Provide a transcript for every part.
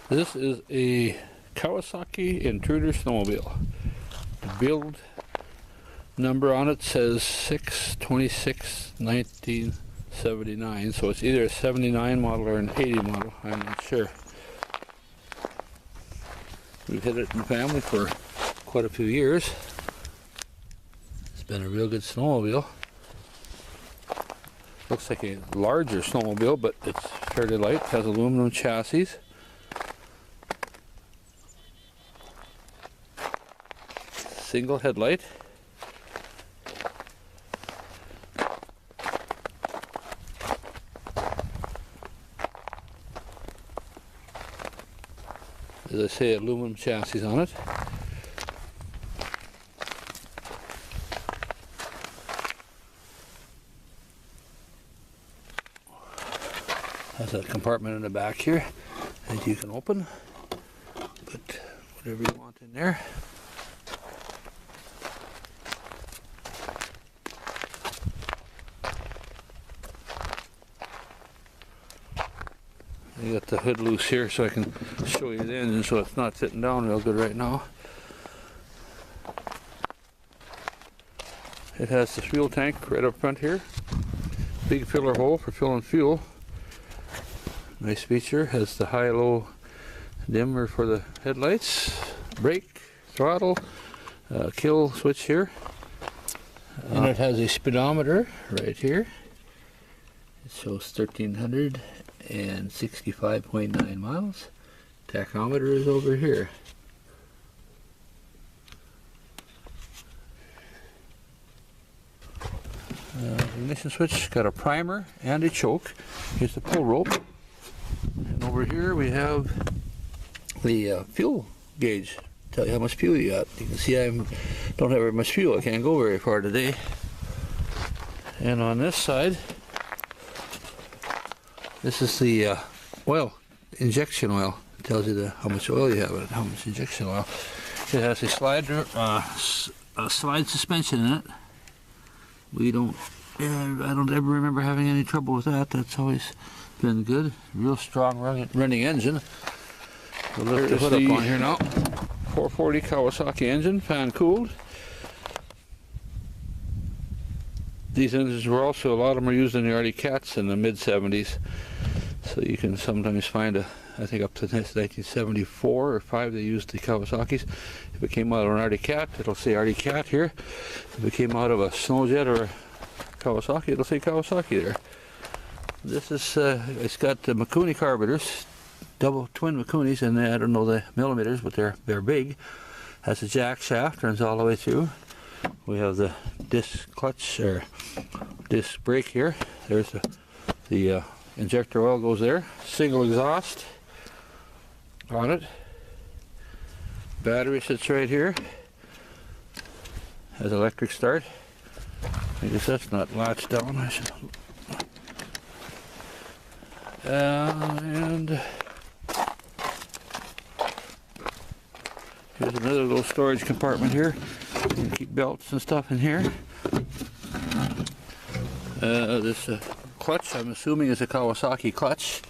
This is a Kawasaki Intruder Snowmobile. The build number on it says 6/26/1979, so it's either a 79 model or an 80 model, I'm not sure. We've had it in the family for quite a few years. It's been a real good snowmobile. Looks like a larger snowmobile, but it's fairly light, has aluminum chassis. Single headlight. As I say, aluminum chassis on it. Has a compartment in the back here that you can open. Put whatever you want in there. You got the hood loose here so I can show you the engine so it's not sitting down real good right now. It has the fuel tank right up front here. Big filler hole for filling fuel. Nice feature. Has the high-low dimmer for the headlights. Brake, throttle, kill switch here. And it has a speedometer right here. It shows 1,365.9 miles. Tachometer is over here. Ignition switch, got a primer and a choke. Here's the pull rope. And over here we have the fuel gauge. Tell you how much fuel you got. You can see I don't have very much fuel. I can't go very far today. And on this side, this is the oil, injection oil. It tells you how much oil you have and how much injection oil. It has a slide suspension in it. I don't ever remember having any trouble with that. That's always been good. Real strong running engine. We'll lift the hood up on here now. 440 Kawasaki engine, fan cooled. These engines were also, a lot of them were used in the Arctic Cats in the mid-70s. So you can sometimes find I think up to 1974 or 5 they used the Kawasaki's. If it came out of an Arctic Cat, it'll say Arctic Cat here. If it came out of a Snowjet or a Kawasaki, it'll say Kawasaki there. This is, it's got the Mikuni carburetors, double twin Mikunis, and I don't know the millimeters, but they're big. Has a jack shaft, runs all the way through. We have the disc clutch or disc brake here. There's the injector oil goes there. Single exhaust on it. Battery sits right here. Has electric start. I guess that's not latched down. And here's another little storage compartment here. You can keep belts and stuff in here. This clutch, I'm assuming, is a Kawasaki clutch.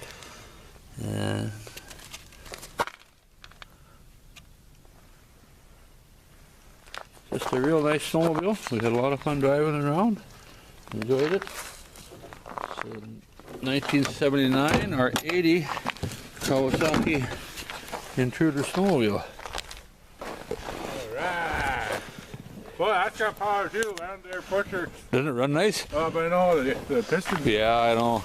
Just a real nice snowmobile. We had a lot of fun driving around. Enjoyed it. So 1979 or 80 Kawasaki Intruder Snowmobile. Alright. Boy, that's got power too, man. Their pusher. Doesn't it run nice? Oh, but I know the piston. Yeah, I know.